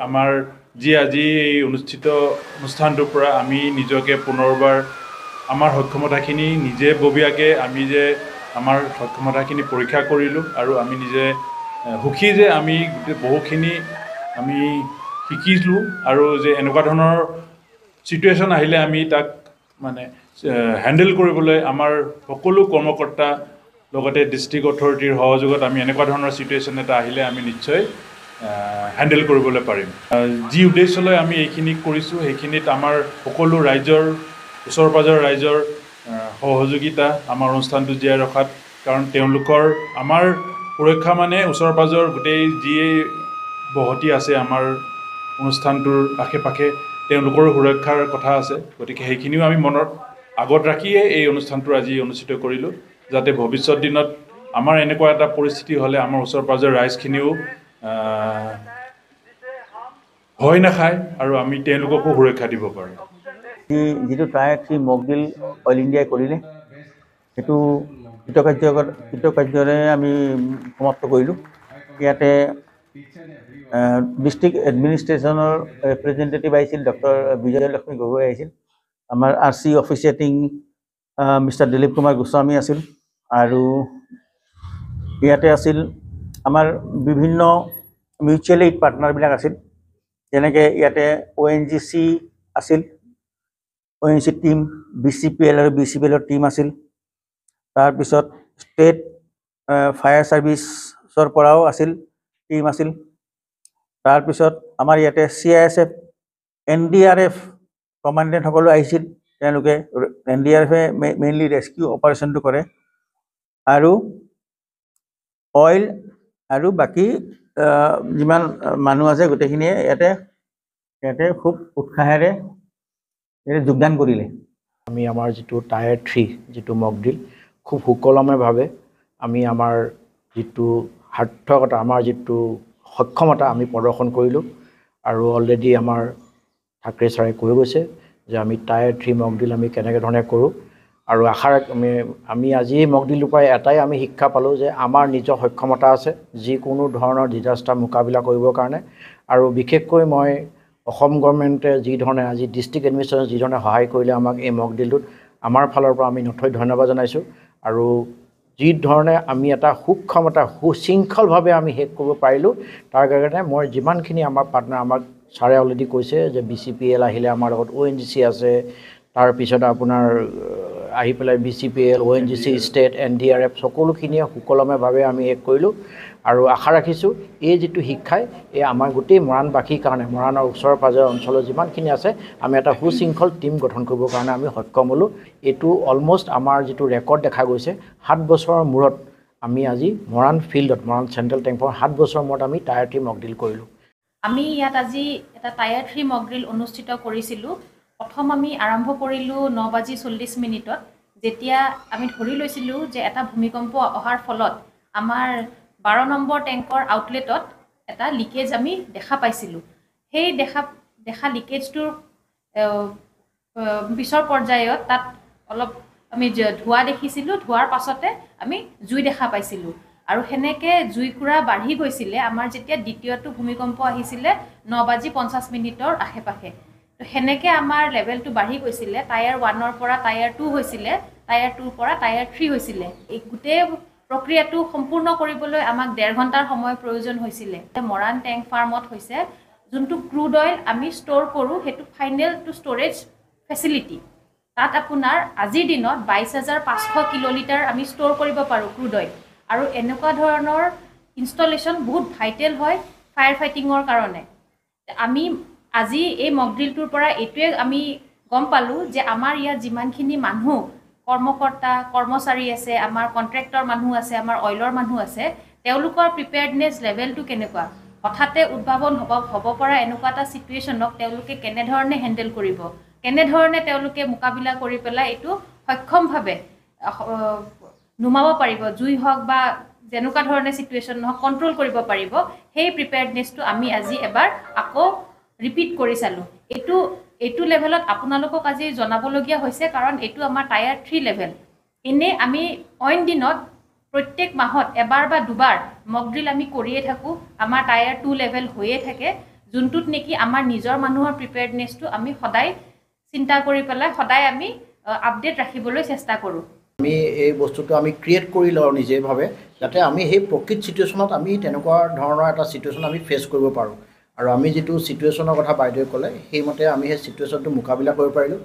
আমাৰ যি আজি এই অনুষ্ঠিত অনুষ্ঠানটোৰ পৰা আমি নিজকে পুনৰবাৰ আমাৰ সক্ষমতাখিনি নিজে ববীয়াকৈ আমি যে আমাৰ সক্ষমতাখিনি পৰীক্ষা কৰিলোঁ আৰু আমি নিজে সুখী যে আমি বহুখিনি আমি শিকিলোঁ আৰু যে এনেকুৱা ধৰণৰ চিটুৱেশ্যন আহিলে আমি তাক মানে হেণ্ডেল কৰিবলৈ আমাৰ সকলো কৰ্মকৰ্তা লগতে ডিষ্ট্ৰিক্ট অথৰিটিৰ সহযোগত আমি এনেকুৱা ধৰণৰ চিটুৱেশ্যন এটা আহিলে আমি নিশ্চয় হেণ্ডেল কৰিবলৈ পাৰিম। যি উদ্দেশ্যলৈ আমি এইখিনি কৰিছোঁ সেইখিনিত আমাৰ সকলো ৰাইজৰ ওচৰ পাঁজৰ ৰাইজৰ সহযোগিতা আমাৰ অনুষ্ঠানটো জীয়াই ৰখাত, কাৰণ তেওঁলোকৰ আমাৰ সুৰক্ষা মানে ওচৰ পাঁজৰ গোটেই যিয়ে বসতি আছে আমাৰ অনুষ্ঠানটোৰ আশে পাশে তেওঁলোকৰো সুৰক্ষাৰ কথা আছে। গতিকে সেইখিনিও আমি মনত আগত ৰাখিয়ে এই অনুষ্ঠানটো আজি অনুষ্ঠিত কৰিলোঁ, যাতে ভৱিষ্যত দিনত আমাৰ এনেকুৱা এটা পৰিস্থিতি হ'লে আমাৰ ওচৰ পাঁজৰ ৰাইজখিনিও ভয় নাখায় আৰু আমি তেওঁলোককো সুৰক্ষা দিব পাৰোঁ। যিটো টায়াৰ 3 মক ড্ৰিল অইল ইণ্ডিয়াই কৰিলে সেইটো কৃতকাৰ্যৰে আমি সমাপ্ত কৰিলোঁ। ইয়াতে ডিষ্ট্ৰিক্ট এডমিনিষ্ট্ৰেশ্যনৰ ৰিপ্ৰেজেণ্টেটিভ আহিছিল, ডক্টৰ বিজয়লক্ষ্মী গগৈ আহিছিল, আমাৰ RC officiating mister Dilip Kumar Goswami আছিল, আৰু ইয়াতে আছিল আমাৰ বিভিন্ন মিউচুৱেল এইড পাৰ্টনাৰবিলাক আছিল, যেনেকৈ ইয়াতে ONGC আছিল, ONGC টিম, BCPL আৰু BCPLৰ টিম আছিল। তাৰপিছত ষ্টেট ফায়াৰ ছাৰ্ভিচৰ পৰাও আছিল টিম আছিল। তাৰপিছত আমাৰ ইয়াতে CISF NDRF কমাণ্ডেণ্টসকলো আহিছিল, তেওঁলোকে NDRFে মেইনলি ৰেস্কিউ অপাৰেশ্যনটো কৰে, আৰু অইল আৰু বাকী যিমান মানুহ আছে গোটেইখিনিয়ে ইয়াতে খুব উৎসাহেৰে যোগদান কৰিলে। আমি আমাৰ যিটো টায়াৰ 3 যিটো মক ড্ৰিল খুব সুকলমেভাৱে আমি আমাৰ যিটো সাৰ্থকতা, আমাৰ যিটো সক্ষমতা আমি প্ৰদৰ্শন কৰিলোঁ, আৰু অলৰেডি আমাৰ ঠাকৰে ছাৰে কৈ গৈছে যে আমি টায়াৰ 3 মক ড্ৰিল আমি কেনেকৈ ধৰণে কৰোঁ, আৰু আমি আজি এই মক ড্ৰিলটোৰ পৰা এটাই আমি শিক্ষা পালোঁ যে আমাৰ নিজৰ সক্ষমতা আছে যিকোনো ধৰণৰ ডিজাষ্টাৰ মোকাবিলা কৰিবৰ কাৰণে। আৰু বিশেষকৈ মই অসম গভৰ্ণমেণ্টে যি ধৰণে আজি ডিষ্ট্ৰিক্ট এডমিনিষ্ট্ৰেশ্যনে যি ধৰণে সহায় কৰিলে আমাক এই মক ড্ৰিলটোত, আমাৰ ফালৰ পৰা আমি নথৈ ধন্যবাদ জনাইছোঁ। আৰু যি ধৰণে আমি এটা সুক্ষমতা সুশৃংখলভাৱে আমি শেষ কৰিব পাৰিলোঁ, তাৰ কাৰণে মই যিমানখিনি আমাৰ পাৰ্টনাৰ, আমাক ছাৰে অলৰেডি কৈছে যে BCPL আহিলে, আমাৰ লগত ONGC আছে, তাৰপিছত আপোনাৰ আহি পেলাই BCPL, ONGC, ষ্টেট NDRF সকলোখিনিয়ে সুকলমেভাৱে আমি শেষ কৰিলোঁ। আৰু আশা ৰাখিছোঁ এই যিটো শিক্ষাই এই আমাৰ গোটেই মৰাণবাসীৰ কাৰণে, মৰাণৰ ওচৰ পাজৰ অঞ্চলৰ যিমানখিনি আছে, আমি এটা সুশৃংখল টীম গঠন কৰিবৰ কাৰণে আমি সক্ষম হ'লোঁ। এইটো অলমষ্ট আমাৰ যিটো ৰেকৰ্ড দেখা গৈছে, 7 বছৰৰ মূৰত আমি আজি মৰাণ ফিল্ডত, মৰাণ চেণ্ট্ৰেল টেংকৰ 7 বছৰৰ মূৰত আমি টায়াৰ 3 মক ড্ৰিল কৰিলোঁ। আমি ইয়াত আজি এটা টায়াৰ 3 মক ড্ৰিল অনুষ্ঠিত কৰিছিলোঁ। প্ৰথম আমি আৰম্ভ কৰিলোঁ 9:40 যেতিয়া আমি ধৰি লৈছিলোঁ যে এটা ভূমিকম্প অহাৰ ফলত আমাৰ 12 নম্বৰ টেংকৰ আউটলেটত এটা লিকেজ আমি দেখা পাইছিলোঁ। সেই দেখা লিকেজটোৰ পিছৰ পৰ্যায়ত তাত অলপ আমি ধোঁৱা দেখিছিলোঁ, ধোঁৱাৰ পাছতে আমি জুই দেখা পাইছিলোঁ, আৰু সেনেকৈ জুইকুৰা বাঢ়ি গৈছিলে আমাৰ যেতিয়া দ্বিতীয়টো ভূমিকম্প আহিছিলে 9:50 আশে পাশে। তো সেনেকৈ আমাৰ লেভেলটো বাঢ়ি গৈছিলে, টায়াৰ 1ৰ পৰা টায়াৰ 2 হৈছিলে, টায়াৰ 2ৰ পৰা টায়াৰ 3 হৈছিলে। এই গোটেই প্ৰক্ৰিয়াটো সম্পূৰ্ণ কৰিবলৈ আমাক 1.5 ঘণ্টাৰ সময় প্ৰয়োজন হৈছিলে। মৰাণ টেংক ফাৰ্মত হৈছে যোনটো ক্ৰুড অইল আমি ষ্ট'ৰ কৰোঁ, সেইটো ফাইনেল টু ষ্ট'ৰেজ ফেচিলিটি। তাত আপোনাৰ আজিৰ দিনত 22,500 কিলোলিটাৰ আমি ষ্ট'ৰ কৰিব পাৰোঁ ক্ৰুড অইল, আৰু এনেকুৱা ধৰণৰ ইনষ্টলেশ্যন বহুত ভাইটেল হয় ফায়াৰ ফাইটিঙৰ কাৰণে। আমি আজি এই মক ড্ৰিলটোৰ পৰা এইটোৱে আমি গম পালোঁ যে আমাৰ ইয়াত যিমানখিনি মানুহ, কৰ্মকৰ্তা কৰ্মচাৰী আছে, আমাৰ কণ্ট্ৰেক্টৰ মানুহ আছে, আমাৰ অইলৰ মানুহ আছে, তেওঁলোকৰ প্ৰিপেয়াৰ্ডনেছ লেভেলটো কেনেকুৱা, হঠাতে উদ্ভাৱন হ'ব পৰা এনেকুৱা এটা চিটুৱেশ্যনক তেওঁলোকে কেনেধৰণে হেণ্ডেল কৰিব, কেনেধৰণে তেওঁলোকে মোকাবিলা কৰি পেলাই এইটো সক্ষমভাৱে নুমাব পাৰিব, জুই হওক বা যেনেকুৱা ধৰণে চিটুৱেশ্যন নহওক কণ্ট্ৰল কৰিব পাৰিব, সেই প্ৰিপেয়াৰ্ডনেছটো আমি আজি এবাৰ আকৌ ৰিপিট কৰি চালোঁ। এইটো লেভেলত আপোনালোকক আজি জনাবলগীয়া হৈছে, কাৰণ এইটো আমাৰ টায়াৰ 3 লেভেল। এনেই আমি অইন দিনত প্ৰত্যেক মাহত এবাৰ বা দুবাৰ মক ড্ৰিল আমি কৰিয়ে থাকোঁ, আমাৰ টায়াৰ 2 লেভেল হৈয়ে থাকে। যোনটোত নেকি আমাৰ নিজৰ মানুহৰ প্ৰিপেয়াৰ্ডনেছটো আমি সদায় চিন্তা কৰি পেলাই সদায় আমি আপডেট ৰাখিবলৈ চেষ্টা কৰোঁ। আমি এই বস্তুটো আমি ক্ৰিয়েট কৰি লওঁ নিজেভাৱে, যাতে আমি সেই প্ৰকৃত চিটুৱেশ্যনত আমি তেনেকুৱা ধৰণৰ এটা চিটুৱেশ্যন আমি ফেচ কৰিব পাৰোঁ। আৰু আমি যিটো চিটুৱেশ্যনৰ কথা বাইদেৱে ক'লে, সেইমতে আমি সেই চিটুৱেশ্যনটো মোকাবিলা কৰিব পাৰিলোঁ।